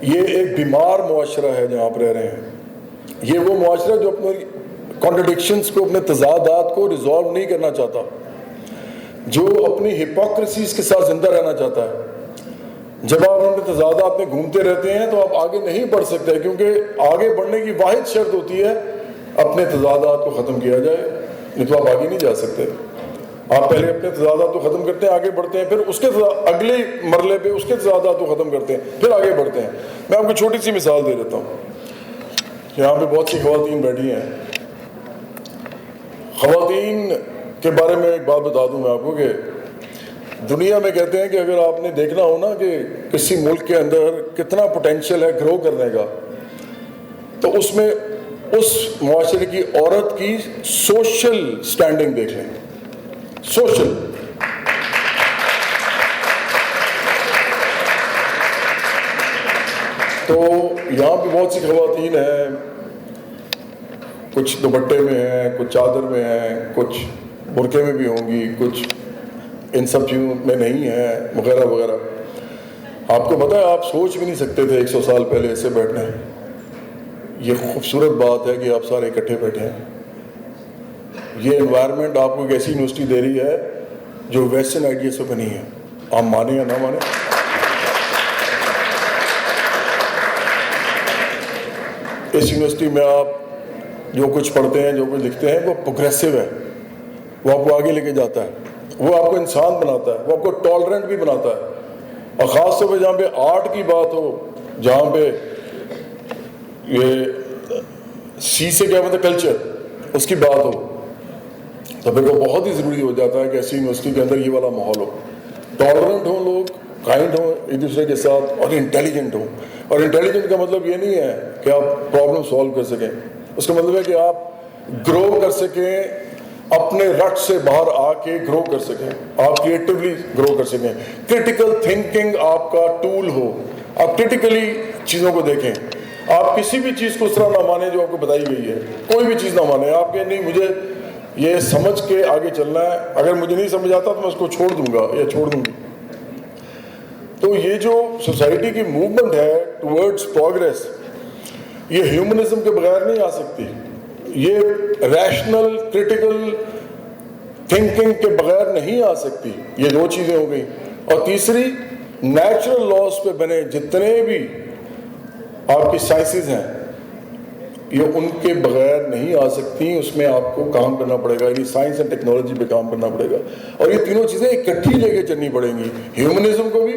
یہ ایک بیمار معاشرہ ہے جہاں پر رہ رہے ہیں. یہ وہ معاشرہ جو اپنے کانٹرڈکشنز کو، اپنے تضادات کو ریزالو نہیں کرنا چاہتا، جو اپنی ہپوکریسیز کے ساتھ زندہ رہنا چاہتا ہے. جب آپ اپنے تضادات میں گھومتے رہتے ہیں تو آپ آگے نہیں بڑھ سکتے، کیونکہ آگے بڑھنے کی واحد شرط ہوتی ہے اپنے تضادات کو ختم کیا جائے، نہیں تو آپ آگے نہیں جا سکتے. آپ پہلے اپنے تضادات کو ختم کرتے ہیں، آگے بڑھتے ہیں، پھر اس کے اگلے مرحلے پہ اس کے تضادات کو ختم کرتے ہیں، پھر آگے بڑھتے ہیں. میں آپ کو چھوٹی سی مثال دے دیتا ہوں. یہاں پہ بہت سی خواتین بیٹھی ہیں. خواتین کے بارے میں ایک بات بتا دوں میں آپ کو کہ دنیا میں کہتے ہیں کہ اگر آپ نے دیکھنا ہو نا کہ کسی ملک کے اندر کتنا پوٹینشیل ہے گرو کرنے کا، تو اس میں اس معاشرے کی عورت کی سوشل سٹینڈنگ دیکھ لیں. سوشل، تو یہاں پہ بہت سی خواتین ہیں، کچھ دوپٹے میں ہیں، کچھ چادر میں ہیں، کچھ برقعے میں بھی ہوں گی، کچھ ان سب چیزوں میں نہیں ہیں، وغیرہ وغیرہ. آپ کو پتہ ہے آپ سوچ بھی نہیں سکتے تھے 100 سال پہلے ایسے بیٹھنا ہے. یہ خوبصورت بات ہے کہ آپ سارے اکٹھے بیٹھے ہیں. یہ انوائرمنٹ آپ کو ایک ایسی یونیورسٹی دے رہی ہے جو ویسٹرن آئیڈیا سے بنی ہے، آپ مانیں یا نہ مانیں. اس یونیورسٹی میں آپ جو کچھ پڑھتے ہیں، جو کچھ لکھتے ہیں، وہ پروگریسو ہے، وہ آپ کو آگے لے کے جاتا ہے، وہ آپ کو انسان بناتا ہے، وہ آپ کو ٹالرنٹ بھی بناتا ہے. اور خاص طور پہ جہاں پہ آرٹ کی بات ہو، جہاں پہ یہ سی سے کیا مطلب کلچر، اس کی بات ہو، تو پھر وہ بہت ہی ضروری ہو جاتا ہے کہ ایسی یونیورسٹی کے اندر یہ والا ماحول ہو. ٹالرنٹ ہوں لوگ، کائنڈ ہوں ایک دوسرے کے ساتھ، اور انٹیلیجنٹ ہوں. اور انٹیلیجنٹ کا مطلب یہ نہیں ہے کہ آپ پرابلم سالو کر سکیں، اس کا مطلب ہے کہ آپ گرو کر سکیں، اپنے رٹ سے باہر آ کے گرو کر سکیں، آپ کریٹیولی گرو کر سکیں. کرٹیکل تھنکنگ آپ کا ٹول ہو، آپ کرٹیکلی چیزوں کو دیکھیں. آپ کسی بھی چیز کو اس طرح نہ مانیں جو آپ کو بتائی گئی ہے، کوئی بھی چیز نہ مانیں. آپ کہ نہیں مجھے یہ سمجھ کے آگے چلنا ہے، اگر مجھے نہیں سمجھ آتا تو میں اس کو چھوڑ دوں گا یا چھوڑ دوں گی. تو یہ جو سوسائٹی کی موومنٹ ہے ٹورڈز پروگریس، یہ ہیومنزم کے بغیر نہیں آ سکتی. یہ ریشنل کرٹیکل تھنکنگ کے بغیر نہیں آ سکتی. یہ دو چیزیں ہو گئیں. اور تیسری، نیچرل لاز پہ بنے جتنے بھی آپ کی سائنسز ہیں، یہ ان کے بغیر نہیں آ سکتی. اس میں آپ کو کام کرنا پڑے گا، یعنی سائنس اینڈ ٹیکنالوجی پہ کام کرنا پڑے گا. اور یہ تینوں چیزیں اکٹھی لے کے چلنی پڑیں گی. ہیومنزم کو بھی،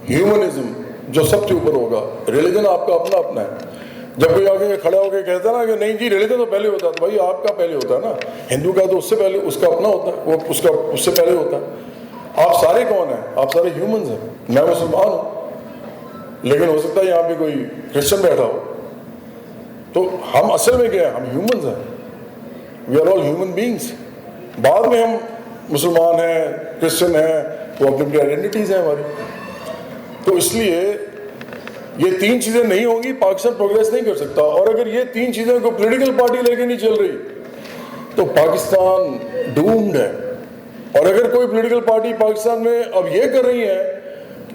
ہیومنزم جو سب سے اوپر ہوگا. ریلیجن آپ کا اپنا اپنا ہے. جب کوئی آگے کھڑا ہو کے کہتا ہے نا کہ نہیں جی ریلیجن تو پہلے ہوتا ہے، تو بھائی آپ کا پہلے ہوتا ہے نا. ہندو کا تو اس سے پہلے، اس کا اپنا ہوتا ہے، وہ اس سے پہلے ہوتا ہے. آپ سارے کون ہیں؟ آپ سارے ہیومنز ہیں. میں مسلمان ہوں، لیکن ہو سکتا ہے یہاں پہ کوئی کرسچن بیٹھا ہو. تو ہم اصل میں کیا ہیں؟ ہم ہیومنز ہیں. We are all human beings. بعد میں ہم مسلمان ہیں، کرسچن ہیں، وہ اپنی اپنی آئیڈینٹیز ہیں ہماری. تو اس لیے یہ تین چیزیں نہیں ہوں گی پاکستان پروگریس نہیں کر سکتا. اور اگر یہ تین چیزیں کو پولیٹیکل پارٹی لے کے نہیں چل رہی تو پاکستان ڈومڈ ہے. اور اگر کوئی پولیٹیکل پارٹی پاکستان میں اب یہ کر رہی ہے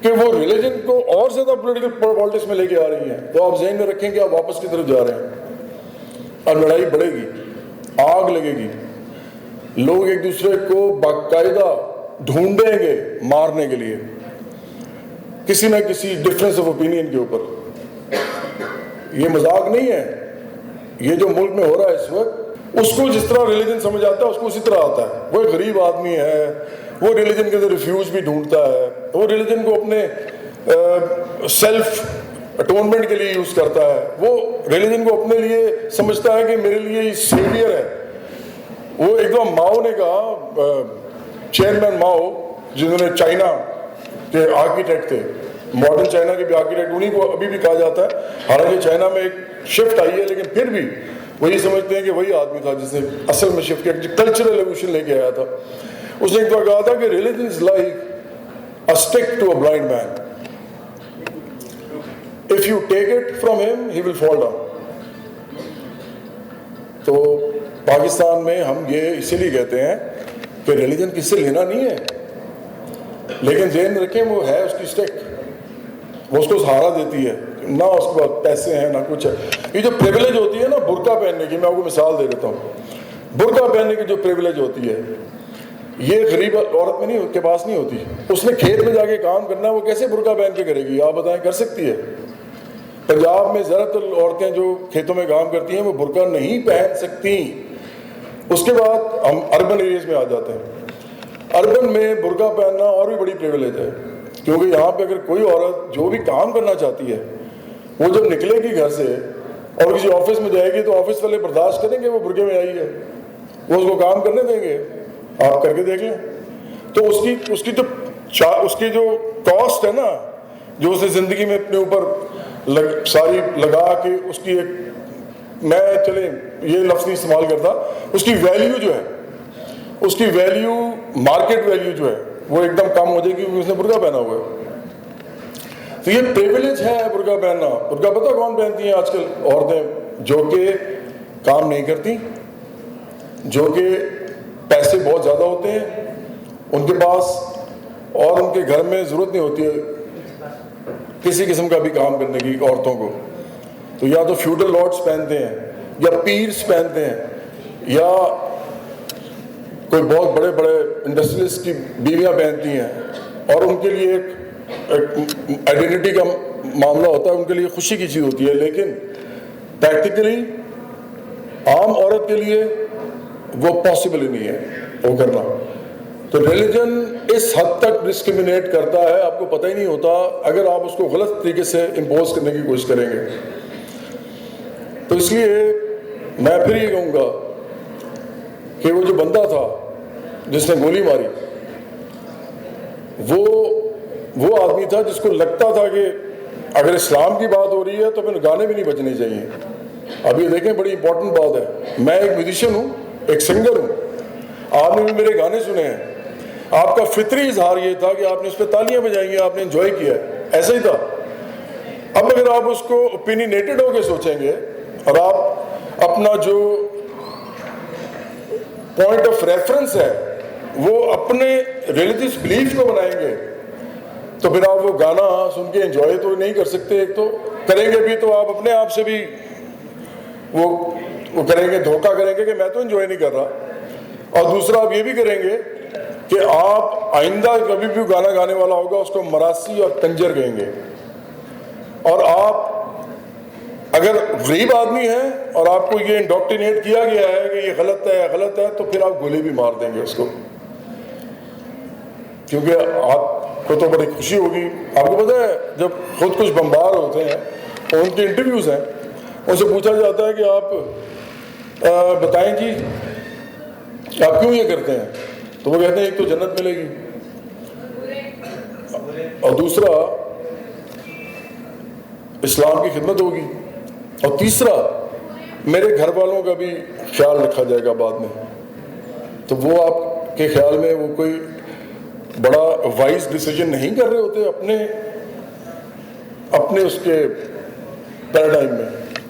کہ وہ ریلیجن کو اور زیادہ پولیٹیکل پالیٹکس میں لے کے آ رہی ہیں، تو آپ ذہن میں رکھیں کہ آپ واپس کی طرف جا رہے ہیں اور لڑائی بڑھے گی، آگ لگے گی. لوگ ایک دوسرے کو باقاعدہ ڈھونڈیں گے مارنے کے لیے، کسی نہ کسی ڈفرینس آف اوپینین کے اوپر. یہ مذاق نہیں ہے. یہ جو ملک میں ہو رہا ہے اس وقت، اس کو جس طرح ریلیجن سمجھ آتا ہے اس کو اسی طرح آتا ہے. وہ ایک غریب آدمی ہے، وہ ریلیجن کے اندر ریفیوج بھی ڈھونڈتا ہے، وہ ریلیجن کو اپنے سیلف اٹونمنٹ کے لیے یوز کرتا ہے، وہ ریلیجن کو اپنے لیے سمجھتا ہے کہ میرے لیے سیویئر ہے. وہ ایک دم ماؤ نے کہا، چیئرمین ماؤ جنہوں نے چائنا کے آرکیٹیکٹ تھے، ماڈرن چائنا کے بھی آرکیٹیکٹ انہیں کو ابھی بھی کہا جاتا ہے. حالانکہ چائنا میں ایک شفٹ آئی ہے، لیکن پھر بھی وہی سمجھتے ہیں کہ وہی آدمی تھا جس نے اصل میں شفٹ کیا، کلچرل ایولیوشن لے کے آیا تھا. اس نے ایک بار کہا تھا کہ religion is like a stick to a blind man. If you take it from him, he will fall down. تو پاکستان میں ہم یہ اسی لیے کہتے ہیں کہ ریلیجن کس سے لینا نہیں ہے، لیکن ذہن رکھیں وہ ہے اس کی اسٹیک، وہ اس کو سہارا دیتی ہے, نہ اس کے پاس پیسے ہیں نہ کچھ ہے. یہ جو پریویلیج ہوتی ہے نا برقع پہننے کی, میں آپ کو مثال دے دیتا ہوں, برقع پہننے کی جو پریویلیج ہوتی ہے یہ غریب عورت میں نہیں کے پاس نہیں ہوتی. اس نے کھیت میں جا کے کام کرنا ہے, وہ کیسے برقع پہن کے کرے گی؟ آپ بتائیں, کر سکتی ہے؟ پنجاب میں زیادہ تر عورتیں جو کھیتوں میں کام کرتی ہیں وہ برقع نہیں پہن سکتی. اس کے بعد ہم اربن ایریاز میں آ جاتے ہیں. اربن میں برقع پہننا اور بھی بڑی پریویلیج ہے, کیونکہ یہاں پہ اگر کوئی عورت جو بھی کام کرنا چاہتی ہے وہ جب نکلے گی گھر سے اور کسی آفس میں جائے گی تو آفس والے برداشت کریں گے وہ برقعے میں آئی ہے؟ وہ اس کو کام کرنے دیں گے؟ آپ کر کے دیکھ لیں. تو اس کی جو کاسٹ ہے نا, جو اس نے زندگی میں اپنے اوپر ساری لگا کے اس کی ایک, میں چلیں یہ لفظ نہیں استعمال کرتا, اس کی ویلیو جو ہے, اس کی ویلیو, مارکیٹ ویلیو جو ہے وہ ایک دم کم ہو جائے گی کیونکہ اس نے برقع پہنا ہوا ہے. تو یہ پریویلیج ہے برقع پہننا. برقع پتہ کون پہنتی ہیں آج کل؟ عورتیں جو کہ کام نہیں کرتی, جو کہ پیسے بہت زیادہ ہوتے ہیں ان کے پاس, اور ان کے گھر میں ضرورت نہیں ہوتی ہے کسی قسم کا بھی کام کرنے کی عورتوں کو. تو یا تو فیوڈل لارڈس پہنتے ہیں, یا پیرس پہنتے ہیں, یا کوئی بہت بڑے بڑے انڈسٹریلسٹ کی بیویاں پہنتی ہیں, اور ان کے لیے ایک آئیڈینٹی کا معاملہ ہوتا ہے, ان کے لیے خوشی کی چیز ہوتی ہے. لیکن پریکٹیکلی عام عورت کے لیے وہ پاسبل ہی نہیں ہے وہ کرنا. تو ریلیجن اس حد تک ڈسکریمنیٹ کرتا ہے, آپ کو پتہ ہی نہیں ہوتا اگر آپ اس کو غلط طریقے سے امپوز کرنے کی کوشش کریں گے. تو اس لیے میں پھر یہ کہوں گا کہ وہ جو بندہ تھا جس نے گولی ماری, وہ آدمی تھا جس کو لگتا تھا کہ اگر اسلام کی بات ہو رہی ہے تو پھر گانے بھی نہیں بجنے چاہیے. اب یہ دیکھیں بڑی امپورٹنٹ بات ہے, میں ایک میوزیشین ہوں, ایک سنگر ہوں, آپ نے بھی میرے گانے سنے ہیں, آپ کا فطری اظہار یہ تھا کہ آپ نے اس پہ تالیاں بجائیں گے, آپ نے انجوائے کیا ہے, ایسا ہی تھا. اب اگر آپ اس کو اوپینینیٹڈ ہو کے سوچیں گے اور آپ اپنا جو پوائنٹ آف ریفرنس ہے وہ اپنے ریلیجیس بلیف کو بنائیں گے, تو پھر آپ وہ گانا سن کے انجوائے تو نہیں کر سکتے. ایک تو کریں گے بھی تو آپ اپنے آپ سے بھی وہ کریں گے, دھوکہ کریں گے کہ میں تو انجوائے نہیں کر رہا, اور دوسرا آپ یہ بھی کریں گے کہ آپ آئندہ کبھی بھی گانا گانے والا ہوگا اس کو مراسی اور کنجر کہیں گے. اور آپ اگر غریب آدمی ہیں اور آپ کو یہ انڈوکٹرینیٹ کیا گیا ہے کہ یہ غلط ہے تو پھر آپ گولی بھی مار دیں گے اس کو, کیونکہ آپ کو تو بڑی خوشی ہوگی. آپ کو پتہ ہے جب خود کچھ بمبار ہوتے ہیں اور ان کے انٹرویوز ہیں, ان سے پوچھا جاتا ہے کہ آپ بتائیں جی آپ کیوں یہ کرتے ہیں, تو وہ کہتے ہیں ایک تو جنت ملے گی, اور دوسرا اسلام کی خدمت ہوگی, اور تیسرا میرے گھر والوں کا بھی خیال رکھا جائے گا بعد میں. تو وہ آپ کے خیال میں وہ کوئی بڑا وائز ڈیسیجن نہیں کر رہے ہوتے اپنے اس کے پیراڈائم میں.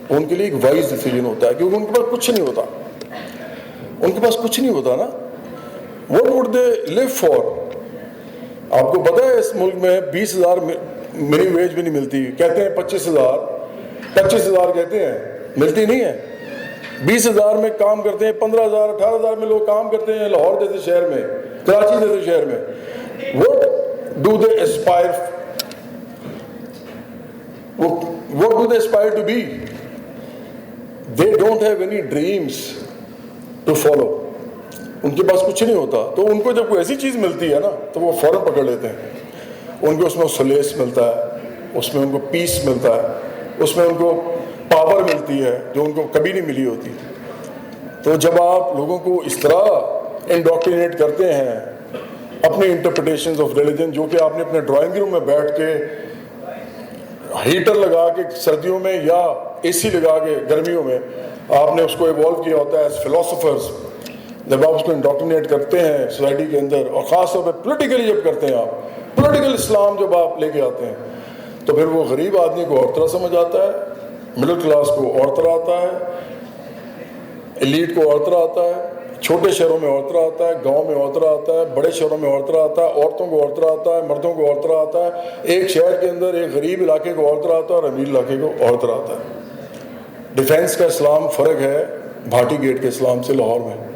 ان کے لیے ایک وائز ڈیسیجن ہوتا ہے کیونکہ ان کے پاس کچھ نہیں ہوتا, ان کے پاس کچھ نہیں ہوتا نا. What would they live for? آپ کو پتا ہے اس ملک میں 20,000 منی ویج بھی نہیں ملتی, کہتے ہیں 25,000 کہتے ہیں, ملتی نہیں ہے. 20,000 میں کام کرتے ہیں, 15,000 18,000 میں لوگ کام کرتے ہیں لاہور جیسے شہر میں, کراچی جیسے شہر میں. What do they aspire to be? They don't have any dreams to follow. ان کے پاس کچھ نہیں ہوتا, تو ان کو جب کوئی ایسی چیز ملتی ہے نا تو وہ فوراً پکڑ لیتے ہیں. ان کو اس میں سلیس ملتا ہے, اس میں ان کو پیس ملتا ہے, اس میں ان کو پاور ملتی ہے جو ان کو کبھی نہیں ملی ہوتی. تو جب آپ لوگوں کو اس طرح انڈوکٹرینیٹ کرتے ہیں اپنی انٹرپریٹیشنز آف ریلیجن, جو کہ آپ نے اپنے ڈرائنگ روم میں بیٹھ کے ہیٹر لگا کے سردیوں میں یا اے سی لگا کے گرمیوں میں آپ نے اس کو ایوالو کیا ہوتا ہے ایز فلاسفرز, جب آپ اس کو انڈوکٹرینیٹ کرتے ہیں سوسائٹی کے اندر, اور خاص طور پہ پولیٹیکلی جب کرتے ہیں آپ پولیٹیکل اسلام جب آپ لے کے آتے ہیں, تو پھر وہ غریب آدمی کو اور طرح سمجھ آتا ہے, مڈل کلاس کو اور طرح آتا ہے, ایلیٹ کو اور طرح آتا ہے. چھوٹے شہروں میں اور طرح آتا ہے، گاؤں میں اور طرح آتا ہے، بڑے شہروں میں اور طرح آتا ہے، عورتوں کو اور طرح آتا ہے، مردوں کو اور طرح آتا ہے، ایک شہر کے اندر ایک غریب علاقے کو اور طرح آتا ہے اور امیر علاقے کو اور طرح آتا ہے۔ ڈیفینس کا اسلام فرق ہے بھاٹی گیٹ کے اسلام سے لاہور میں۔